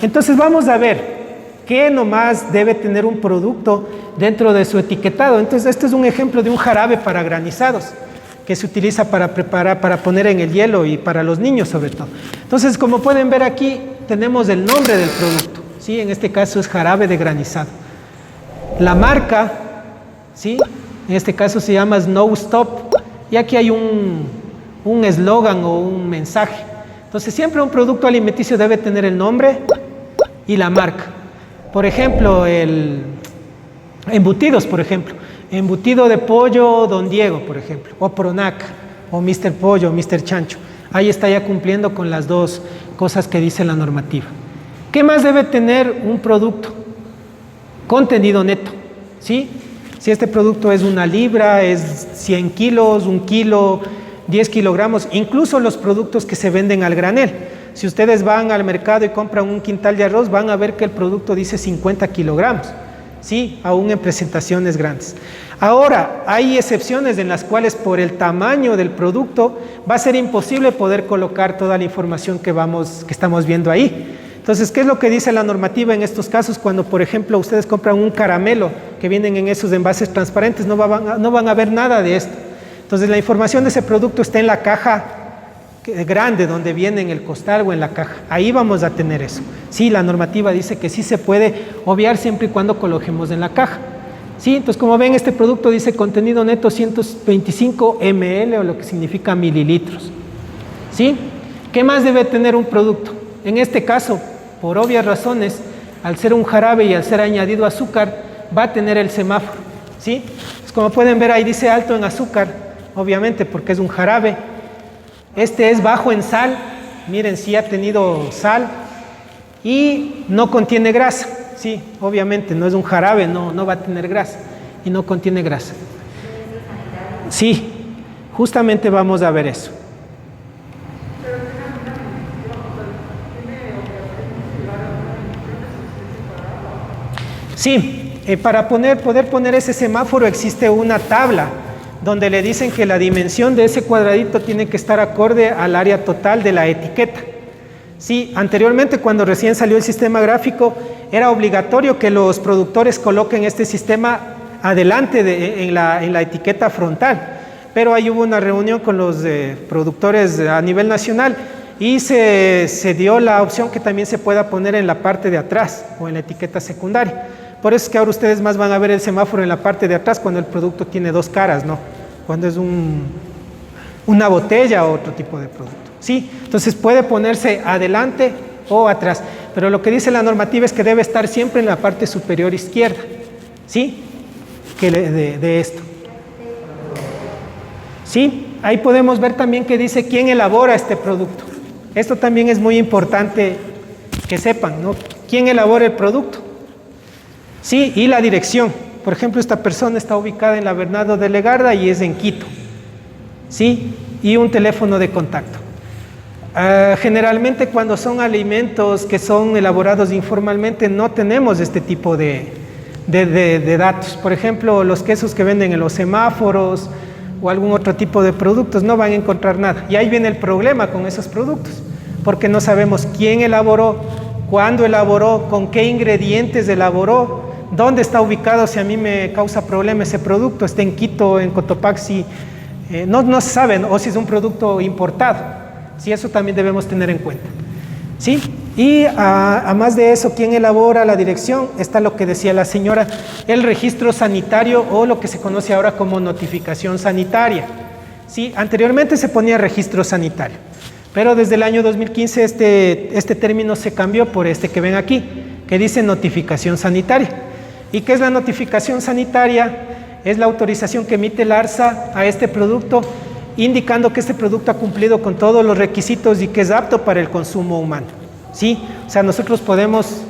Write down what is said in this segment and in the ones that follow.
Entonces vamos a ver qué nomás debe tener un producto dentro de su etiquetado. Entonces este es un ejemplo de un jarabe para granizados que se utiliza para preparar, para poner en el hielo y para los niños sobre todo. Entonces, como pueden ver aquí, tenemos el nombre del producto, ¿sí? En este caso es jarabe de granizado. La marca, ¿sí? En este caso se llama Snow Stop, y aquí hay un eslogan o un mensaje. Entonces, siempre un producto alimenticio debe tener el nombre y la marca. Por ejemplo, embutidos, por ejemplo. Embutido de pollo Don Diego, por ejemplo, o Pronac, o Mr. Pollo, o Mr. Chancho. Ahí está ya cumpliendo con las dos cosas que dice la normativa. ¿Qué más debe tener un producto? Contenido neto, ¿sí? Si este producto es 1 libra, es 100 kilos, 1 kilo, 10 kilogramos, incluso los productos que se venden al granel. Si ustedes van al mercado y compran un quintal de arroz, van a ver que el producto dice 50 kilogramos. Sí, aún en presentaciones grandes. Ahora, hay excepciones en las cuales por el tamaño del producto va a ser imposible poder colocar toda la información que estamos viendo ahí. Entonces, ¿qué es lo que dice la normativa en estos casos? Cuando, por ejemplo, ustedes compran un caramelo que vienen en esos envases transparentes, no van a ver nada de esto. Entonces, la información de ese producto está en la caja grande, donde viene en el costal o en la caja. Ahí vamos a tener eso. Sí, la normativa dice que sí se puede obviar siempre y cuando coloquemos en la caja. Sí, entonces como ven, este producto dice contenido neto 125 ml, o lo que significa mililitros. ¿Sí? ¿Qué más debe tener un producto? En este caso, por obvias razones, al ser un jarabe y al ser añadido azúcar, va a tener el semáforo. ¿Sí? Pues como pueden ver, ahí dice alto en azúcar, obviamente porque es un jarabe. Este es bajo en sal, miren, sí ha tenido sal, y no contiene grasa. Sí, obviamente no es un jarabe, no va a tener grasa, y no contiene grasa. Sí, justamente vamos a ver eso. Sí, para poder poner ese semáforo existe una tabla donde le dicen que la dimensión de ese cuadradito tiene que estar acorde al área total de la etiqueta. Sí, anteriormente, cuando recién salió el sistema gráfico, era obligatorio que los productores coloquen este sistema adelante en la etiqueta frontal, pero ahí hubo una reunión con los productores a nivel nacional y se dio la opción que también se pueda poner en la parte de atrás o en la etiqueta secundaria. Por eso es que ahora ustedes más van a ver el semáforo en la parte de atrás cuando el producto tiene dos caras, ¿no? Cuando es una botella o otro tipo de producto. Sí, entonces puede ponerse adelante o atrás, pero lo que dice la normativa es que debe estar siempre en la parte superior izquierda, ¿sí? De esto. Sí, ahí podemos ver también que dice quién elabora este producto. Esto también es muy importante que sepan, ¿no? ¿Quién elabora el producto? Sí, y la dirección. Por ejemplo, esta persona está ubicada en la Bernardo de Legarda y es en Quito. Sí, y un teléfono de contacto. Generalmente cuando son alimentos que son elaborados informalmente no tenemos este tipo de datos. Por ejemplo, los quesos que venden en los semáforos o algún otro tipo de productos no van a encontrar nada. Y ahí viene el problema con esos productos, porque no sabemos quién elaboró, cuándo elaboró, con qué ingredientes elaboró, dónde está ubicado. Si a mí me causa problema ese producto, está en Quito, en Cotopaxi, no se sabe, o si es un producto importado. Sí, eso también debemos tener en cuenta. ¿Sí? Y a más de eso, ¿quién elabora la dirección? Está lo que decía la señora, el registro sanitario, o lo que se conoce ahora como notificación sanitaria. ¿Sí? Anteriormente se ponía registro sanitario, pero desde el año 2015 este término se cambió por este que ven aquí, que dice notificación sanitaria. ¿Y qué es la notificación sanitaria? Es la autorización que emite el ARSA a este producto, indicando que este producto ha cumplido con todos los requisitos y que es apto para el consumo humano. ¿Sí? O sea, nosotros podemos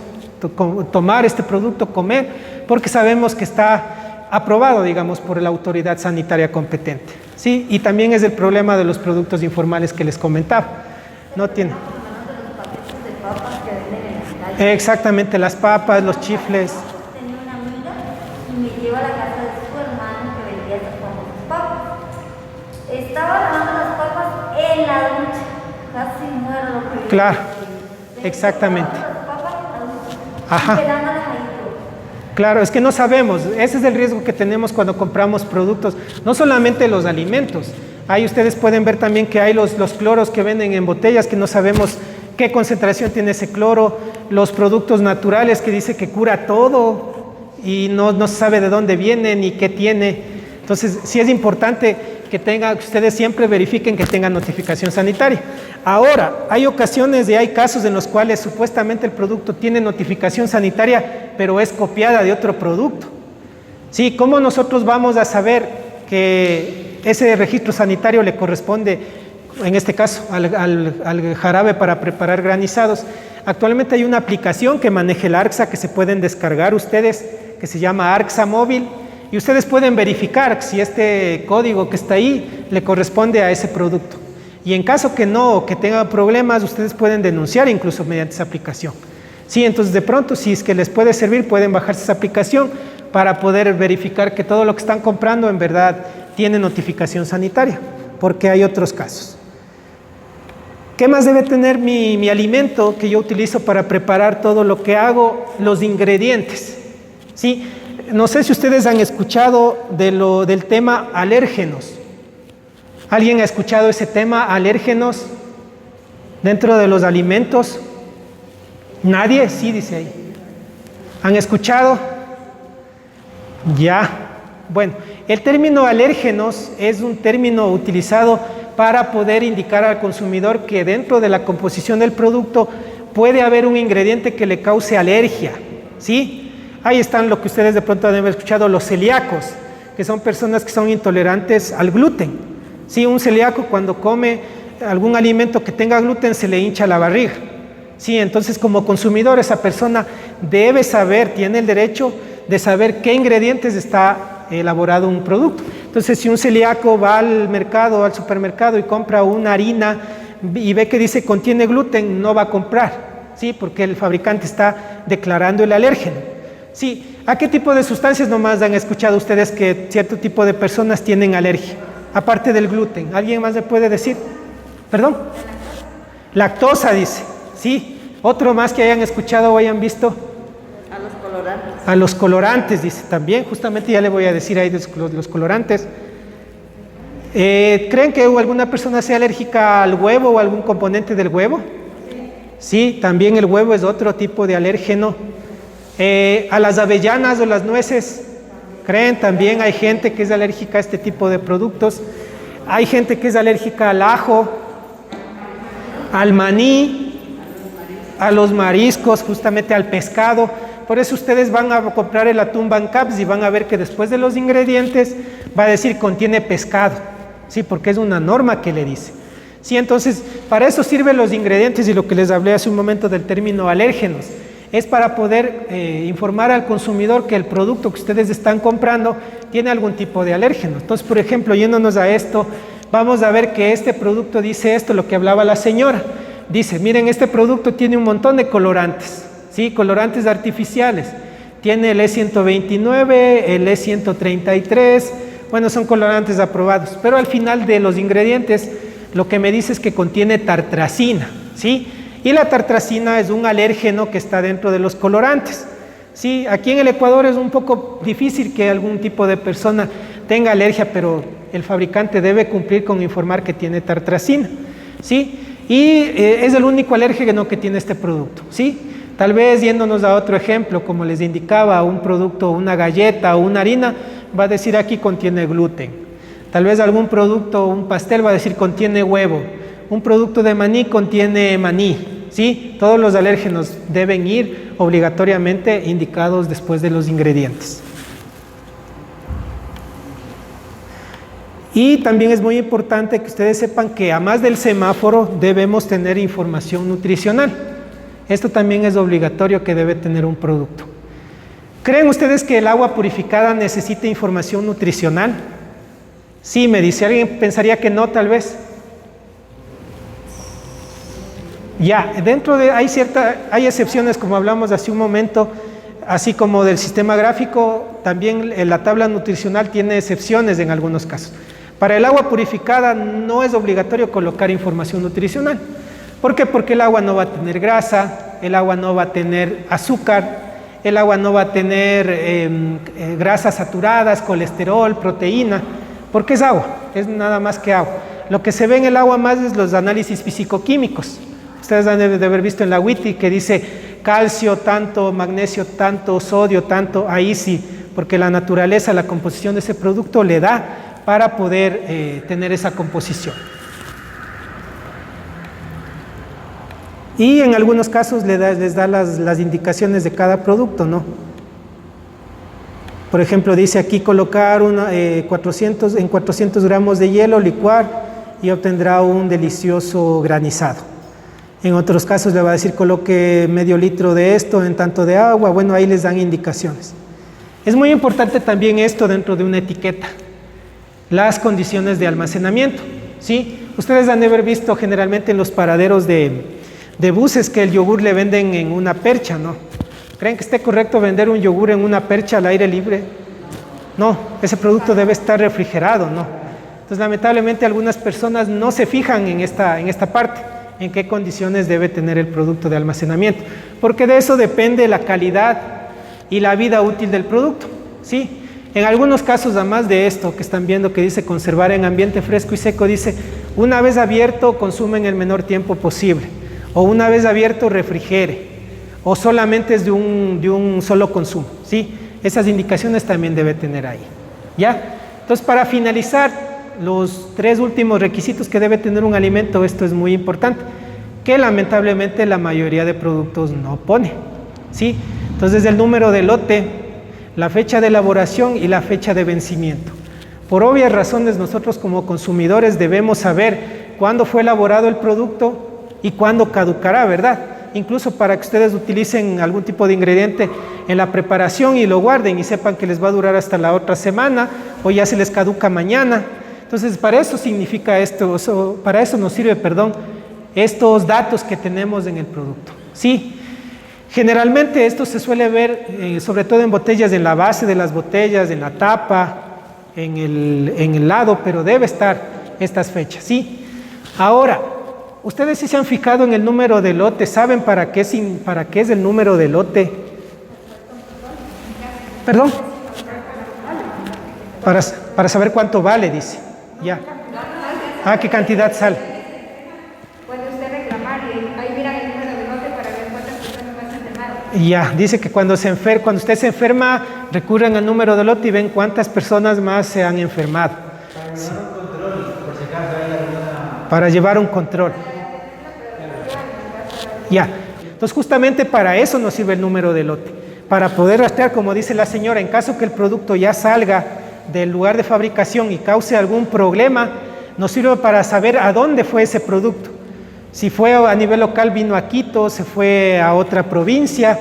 tomar este producto, comer, porque sabemos que está aprobado, digamos, por la autoridad sanitaria competente. ¿Sí? Y también es el problema de los productos informales que les comentaba. No tiene. Exactamente, las papas, los chifles. Tenía una amiga y me lleva a la casa de su hermano que vendía esas papas. Estaba lavando las papas en la ducha, casi muero. Claro, exactamente. Las papas Ajá. Y que dan manejadito. Claro, es que no sabemos. Ese es el riesgo que tenemos cuando compramos productos. No solamente los alimentos. Ahí ustedes pueden ver también que hay los cloros que venden en botellas que no sabemos qué concentración tiene ese cloro. Los productos naturales que dice que cura todo y no se sabe de dónde viene ni qué tiene. Entonces, sí es importante que ustedes siempre verifiquen que tengan notificación sanitaria. Ahora, hay ocasiones y hay casos en los cuales supuestamente el producto tiene notificación sanitaria, pero es copiada de otro producto. Sí, ¿cómo nosotros vamos a saber que ese registro sanitario le corresponde, en este caso, al jarabe para preparar granizados? Actualmente hay una aplicación que maneja el ARCSA que se pueden descargar ustedes, que se llama ARCSA Móvil, y ustedes pueden verificar si este código que está ahí le corresponde a ese producto. Y en caso que no, o que tenga problemas, ustedes pueden denunciar incluso mediante esa aplicación. Sí, entonces de pronto, si es que les puede servir, pueden bajarse esa aplicación para poder verificar que todo lo que están comprando en verdad tiene notificación sanitaria, porque hay otros casos. ¿Qué más debe tener mi alimento que yo utilizo para preparar todo lo que hago? Los ingredientes. ¿Sí? No sé si ustedes han escuchado del tema alérgenos. ¿Alguien ha escuchado ese tema, alérgenos, dentro de los alimentos? ¿Nadie? Sí, dice ahí. ¿Han escuchado? Ya. Bueno, el término alérgenos es un término utilizado para poder indicar al consumidor que dentro de la composición del producto puede haber un ingrediente que le cause alergia, ¿sí? Ahí están lo que ustedes de pronto han escuchado, los celíacos, que son personas que son intolerantes al gluten. Sí, un celíaco cuando come algún alimento que tenga gluten se le hincha la barriga. Sí, entonces como consumidor esa persona debe saber, tiene el derecho de saber qué ingredientes está elaborado un producto. Entonces si un celíaco va al mercado, al supermercado y compra una harina y ve que dice contiene gluten, no va a comprar, ¿sí? Porque el fabricante está declarando el alérgeno. Sí, ¿a qué tipo de sustancias nomás han escuchado ustedes que cierto tipo de personas tienen alergia? Aparte del gluten, ¿alguien más me puede decir? ¿Perdón? Lactosa, dice. Sí, otro más que hayan escuchado o hayan visto. A los colorantes. A los colorantes, dice también, justamente ya le voy a decir ahí de los colorantes. ¿Creen que alguna persona sea alérgica al huevo o algún componente del huevo? Sí, también el huevo es otro tipo de alérgeno. A las avellanas o las nueces, ¿creen? También hay gente que es alérgica a este tipo de productos. Hay gente que es alérgica al ajo, al maní, a los mariscos, justamente al pescado. Por eso ustedes van a comprar el atún Van Caps y van a ver que después de los ingredientes va a decir contiene pescado, ¿sí? Porque es una norma que le dice. Sí, entonces para eso sirven los ingredientes y lo que les hablé hace un momento del término alérgenos. Es para poder informar al consumidor que el producto que ustedes están comprando tiene algún tipo de alérgeno. Entonces, por ejemplo, yéndonos a esto, vamos a ver que este producto dice esto, lo que hablaba la señora. Dice, miren, este producto tiene un montón de colorantes, ¿sí? Colorantes artificiales. Tiene el E129, el E133, bueno, son colorantes aprobados. Pero al final de los ingredientes, lo que me dice es que contiene tartrazina, ¿sí? Y la tartrazina es un alérgeno que está dentro de los colorantes. Sí, aquí en el Ecuador es un poco difícil que algún tipo de persona tenga alergia, pero el fabricante debe cumplir con informar que tiene tartrazina. ¿Sí? Y es el único alérgeno que tiene este producto. ¿Sí? Tal vez yéndonos a otro ejemplo, como les indicaba, un producto, una galleta o una harina, va a decir aquí contiene gluten. Tal vez algún producto, un pastel va a decir contiene huevo. Un producto de maní contiene maní. ¿Sí? Todos los alérgenos deben ir obligatoriamente indicados después de los ingredientes. Y también es muy importante que ustedes sepan que a más del semáforo debemos tener información nutricional. Esto también es obligatorio que debe tener un producto. ¿Creen ustedes que el agua purificada necesita información nutricional? Sí, me dice. ¿Alguien pensaría que no, tal vez? Ya, dentro de, hay excepciones, como hablamos hace un momento, así como del sistema gráfico, también la tabla nutricional tiene excepciones en algunos casos. Para el agua purificada no es obligatorio colocar información nutricional. ¿Por qué? Porque el agua no va a tener grasa, el agua no va a tener azúcar, el agua no va a tener grasas saturadas, colesterol, proteína, porque es agua, es nada más que agua. Lo que se ve en el agua más es los análisis físico-químicos. Ustedes han de haber visto en la WITI que dice calcio tanto, magnesio tanto, sodio tanto, ahí sí, porque la naturaleza, la composición de ese producto le da para poder tener esa composición. Y en algunos casos les da las indicaciones de cada producto, ¿no? Por ejemplo, dice aquí colocar 400 gramos de hielo, licuar y obtendrá un delicioso granizado. En otros casos le va a decir coloque medio litro de esto en tanto de agua. Bueno, ahí les dan indicaciones. Es muy importante también esto dentro de una etiqueta, las condiciones de almacenamiento, ¿sí? Ustedes han de haber visto generalmente en los paraderos de buses que el yogur le venden en una percha, ¿no? ¿Creen que esté correcto vender un yogur en una percha al aire libre? No, ese producto debe estar refrigerado, ¿no? Entonces, lamentablemente, algunas personas no se fijan en esta parte, en qué condiciones debe tener el producto de almacenamiento, porque de eso depende la calidad y la vida útil del producto, ¿sí? En algunos casos, además de esto que están viendo que dice conservar en ambiente fresco y seco, dice una vez abierto consume en el menor tiempo posible, o una vez abierto refrigere, o solamente es de un solo consumo, ¿sí? Esas indicaciones también debe tener ahí, ¿ya? Entonces, para finalizar, los 3 últimos requisitos que debe tener un alimento, esto es muy importante, que lamentablemente la mayoría de productos no pone, ¿sí? Entonces, el número de lote, la fecha de elaboración y la fecha de vencimiento. Por obvias razones, nosotros como consumidores debemos saber cuándo fue elaborado el producto y cuándo caducará, ¿verdad? Incluso para que ustedes utilicen algún tipo de ingrediente en la preparación y lo guarden y sepan que les va a durar hasta la otra semana o ya se les caduca mañana. Entonces, para eso significa esto, para eso nos sirve, estos datos que tenemos en el producto, ¿sí? Generalmente esto se suele ver sobre todo en botellas, en la base de las botellas, en la tapa, en el lado, pero debe estar estas fechas, ¿sí? Ahora, ustedes sí se han fijado en el número de lote, ¿saben para qué es el número de lote? ¿Perdón? Para saber cuánto vale, dice. Ya. Ah, ¿qué cantidad sale? Puede usted reclamar y ahí miran el número de lote para ver cuántas personas más se enfermaron. Ya, dice que cuando usted se enferma, recurren al número de lote y ven cuántas personas más se han enfermado. Sí. Para llevar un control. Ya. Entonces, justamente para eso nos sirve el número de lote. Para poder rastrear, como dice la señora, en caso que el producto ya salga del lugar de fabricación y cause algún problema, nos sirve para saber a dónde fue ese producto. Si fue a nivel local, vino a Quito, se fue a otra provincia,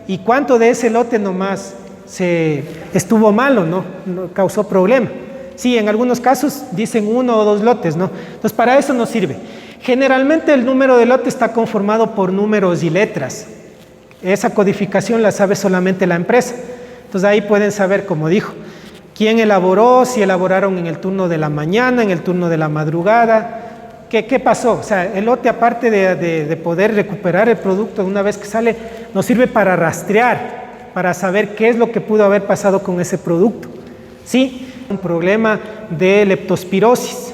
y cuánto de ese lote nomás estuvo malo, ¿no? Causó problema. Sí, en algunos casos dicen 1 o 2 lotes, ¿no? Entonces, para eso nos sirve. Generalmente el número de lote está conformado por números y letras. Esa codificación la sabe solamente la empresa. Entonces, ahí pueden saber, como dijo, quién elaboró, si elaboraron en el turno de la mañana, en el turno de la madrugada, qué pasó. O sea, el lote, aparte de poder recuperar el producto una vez que sale, nos sirve para rastrear, para saber qué es lo que pudo haber pasado con ese producto. ¿Sí? Un problema de leptospirosis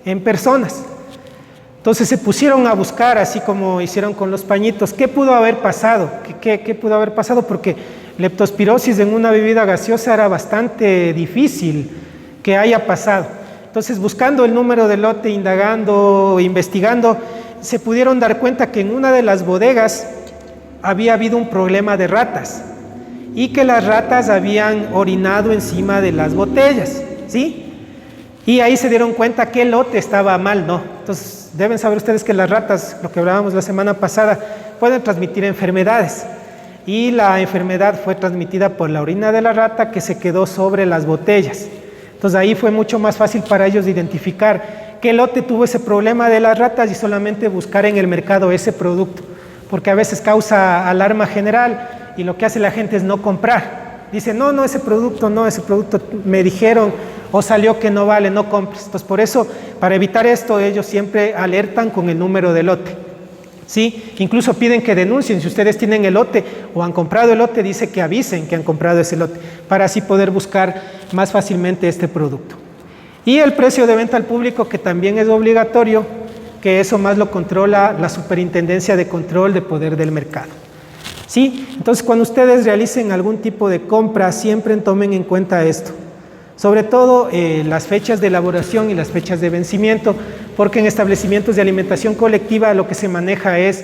en personas. Entonces se pusieron a buscar, así como hicieron con los pañitos, qué pudo haber pasado, qué pudo haber pasado, porque leptospirosis en una bebida gaseosa era bastante difícil que haya pasado. Entonces, buscando el número de lote, indagando, investigando, se pudieron dar cuenta que en una de las bodegas había habido un problema de ratas y que las ratas habían orinado encima de las botellas, ¿sí? Y ahí se dieron cuenta que el lote estaba mal, ¿no? Entonces, deben saber ustedes que las ratas, lo que hablábamos la semana pasada, pueden transmitir enfermedades. Y la enfermedad fue transmitida por la orina de la rata que se quedó sobre las botellas. Entonces ahí fue mucho más fácil para ellos identificar qué lote tuvo ese problema de las ratas y solamente buscar en el mercado ese producto, porque a veces causa alarma general y lo que hace la gente es no comprar. Dice, no, ese producto me dijeron o salió que no vale, no compres. Entonces, por eso, para evitar esto, ellos siempre alertan con el número de lote. ¿sí? Incluso piden que denuncien, si ustedes tienen elote o han comprado elote, dice que avisen que han comprado ese elote, para así poder buscar más fácilmente este producto. Y el precio de venta al público, que también es obligatorio, que eso más lo controla la Superintendencia de Control de Poder del Mercado. ¿Sí? Entonces, cuando ustedes realicen algún tipo de compra, siempre tomen en cuenta esto. Sobre todo las fechas de elaboración y las fechas de vencimiento, porque en establecimientos de alimentación colectiva lo que se maneja es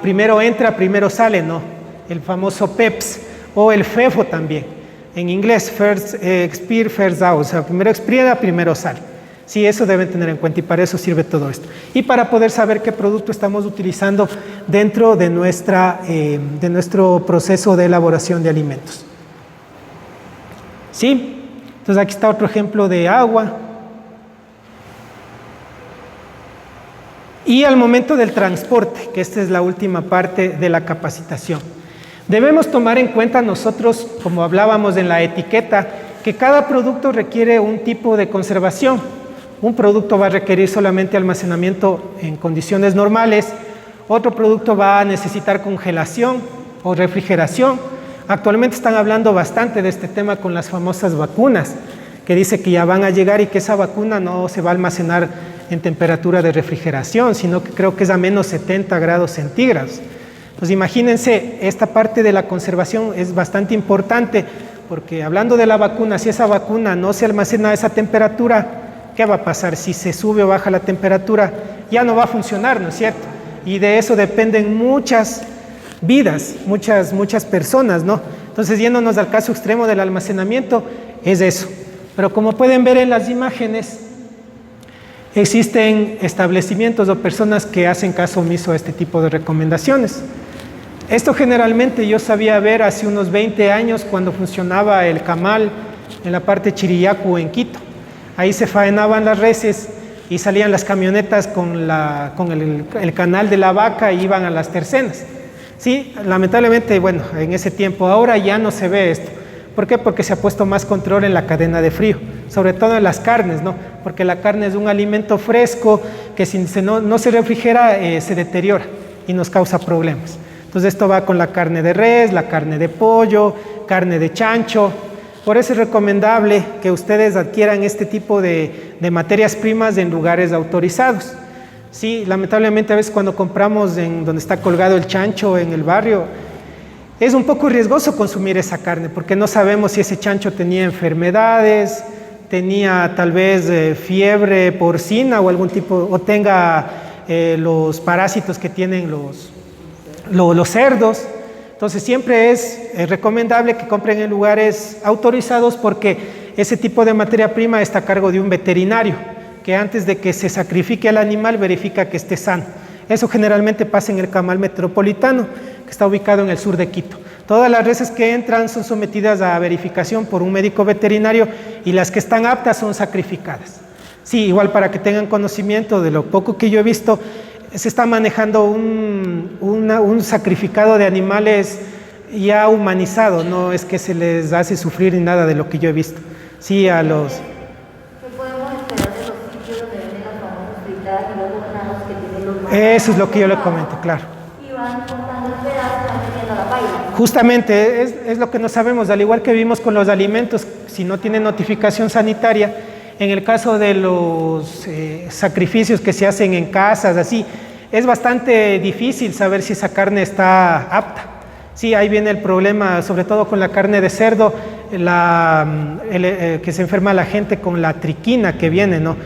primero entra, primero sale, ¿no? El famoso PEPS o el FEFO también. En inglés, first expire, first out, o sea, primero expira, primero sale. Sí, eso deben tener en cuenta y para eso sirve todo esto. Y para poder saber qué producto estamos utilizando dentro de nuestro proceso de elaboración de alimentos. ¿Sí? Entonces aquí está otro ejemplo de agua. Y al momento del transporte, que esta es la última parte de la capacitación. Debemos tomar en cuenta nosotros, como hablábamos en la etiqueta, que cada producto requiere un tipo de conservación. Un producto va a requerir solamente almacenamiento en condiciones normales, otro producto va a necesitar congelación o refrigeración. Actualmente están hablando bastante de este tema con las famosas vacunas, que dice que ya van a llegar y que esa vacuna no se va a almacenar en temperatura de refrigeración, sino que creo que es a menos 70 grados centígrados. Pues imagínense, esta parte de la conservación es bastante importante, porque hablando de la vacuna, si esa vacuna no se almacena a esa temperatura, ¿qué va a pasar? Si se sube o baja la temperatura, ya no va a funcionar, ¿no es cierto? Y de eso dependen muchas vidas, muchas personas, ¿no? Entonces, yéndonos al caso extremo del almacenamiento, es eso. Pero como pueden ver en las imágenes, existen establecimientos o personas que hacen caso omiso a este tipo de recomendaciones. Esto generalmente yo sabía ver hace unos 20 años cuando funcionaba el camal en la parte Chiriyacu en Quito. Ahí se faenaban las reses y salían las camionetas con el canal de la vaca y iban a las tercenas. Sí, lamentablemente, bueno, en ese tiempo, ahora ya no se ve esto. ¿Por qué? Porque se ha puesto más control en la cadena de frío, sobre todo en las carnes, ¿no? Porque la carne es un alimento fresco que si no se refrigera se deteriora y nos causa problemas. Entonces esto va con la carne de res, la carne de pollo, carne de chancho. Por eso es recomendable que ustedes adquieran este tipo de materias primas en lugares autorizados. Sí, lamentablemente a veces cuando compramos en donde está colgado el chancho en el barrio, es un poco riesgoso consumir esa carne porque no sabemos si ese chancho tenía enfermedades, tenía tal vez fiebre porcina o algún tipo, o tenga los parásitos que tienen los cerdos. Entonces siempre es recomendable que compren en lugares autorizados porque ese tipo de materia prima está a cargo de un veterinario que antes de que se sacrifique al animal verifica que esté sano. Eso generalmente pasa en el camal metropolitano, que está ubicado en el sur de Quito. Todas las reses que entran son sometidas a verificación por un médico veterinario y las que están aptas son sacrificadas. Sí, igual para que tengan conocimiento de lo poco que yo he visto, se está manejando un sacrificado de animales ya humanizado, no es que se les hace sufrir ni nada de lo que yo he visto. Sí, a los... Eso es lo que yo le comento, claro. Y van cortando el pedazo y van metiendo la paila. Justamente, es lo que no sabemos, al igual que vimos con los alimentos, si no tienen notificación sanitaria, en el caso de los sacrificios que se hacen en casas, así, es bastante difícil saber si esa carne está apta. Sí, ahí viene el problema, sobre todo con la carne de cerdo, que se enferma la gente con la triquina que viene, ¿no?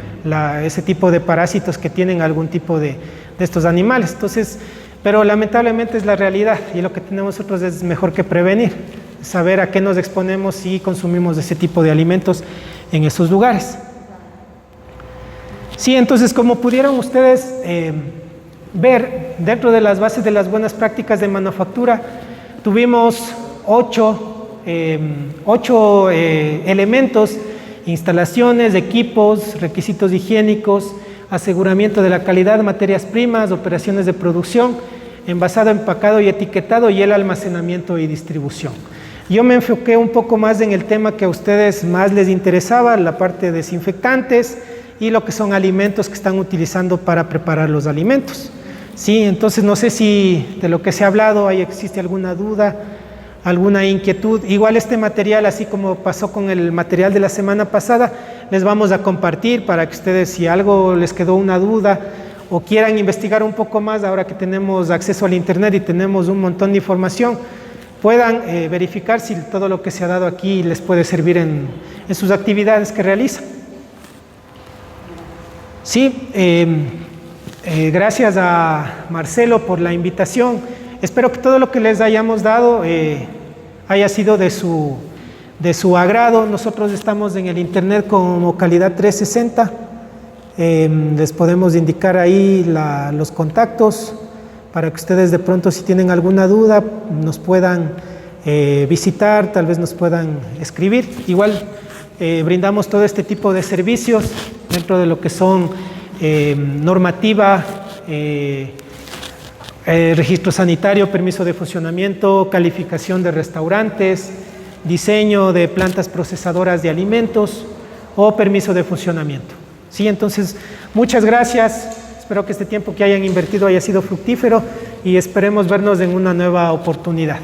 Ese tipo de parásitos que tienen algún tipo de estos animales. Entonces, pero lamentablemente es la realidad y lo que tenemos nosotros es mejor que prevenir, saber a qué nos exponemos si consumimos ese tipo de alimentos en esos lugares. Sí, entonces como pudieron ustedes ver, dentro de las bases de las buenas prácticas de manufactura, tuvimos 8 elementos: instalaciones, equipos, requisitos higiénicos, aseguramiento de la calidad, materias primas, operaciones de producción, envasado, empacado y etiquetado, y el almacenamiento y distribución. Yo me enfoqué un poco más en el tema que a ustedes más les interesaba, la parte de desinfectantes y lo que son alimentos que están utilizando para preparar los alimentos. Sí, entonces no sé si de lo que se ha hablado ahí existe alguna duda, alguna inquietud. Igual este material, así como pasó con el material de la semana pasada, les vamos a compartir para que ustedes, si algo les quedó una duda o quieran investigar un poco más, ahora que tenemos acceso al internet y tenemos un montón de información, puedan verificar si todo lo que se ha dado aquí les puede servir en sus actividades que realizan. Sí, gracias a Marcelo por la invitación. Espero que todo lo que les hayamos dado haya sido de su agrado. Nosotros estamos en el internet como Calidad 360. Les podemos indicar ahí los contactos para que ustedes de pronto, si tienen alguna duda, nos puedan visitar, tal vez nos puedan escribir. Igual brindamos todo este tipo de servicios dentro de lo que son normativa, registro sanitario, permiso de funcionamiento, calificación de restaurantes, diseño de plantas procesadoras de alimentos o permiso de funcionamiento. Sí, entonces, muchas gracias. Espero que este tiempo que hayan invertido haya sido fructífero y esperemos vernos en una nueva oportunidad.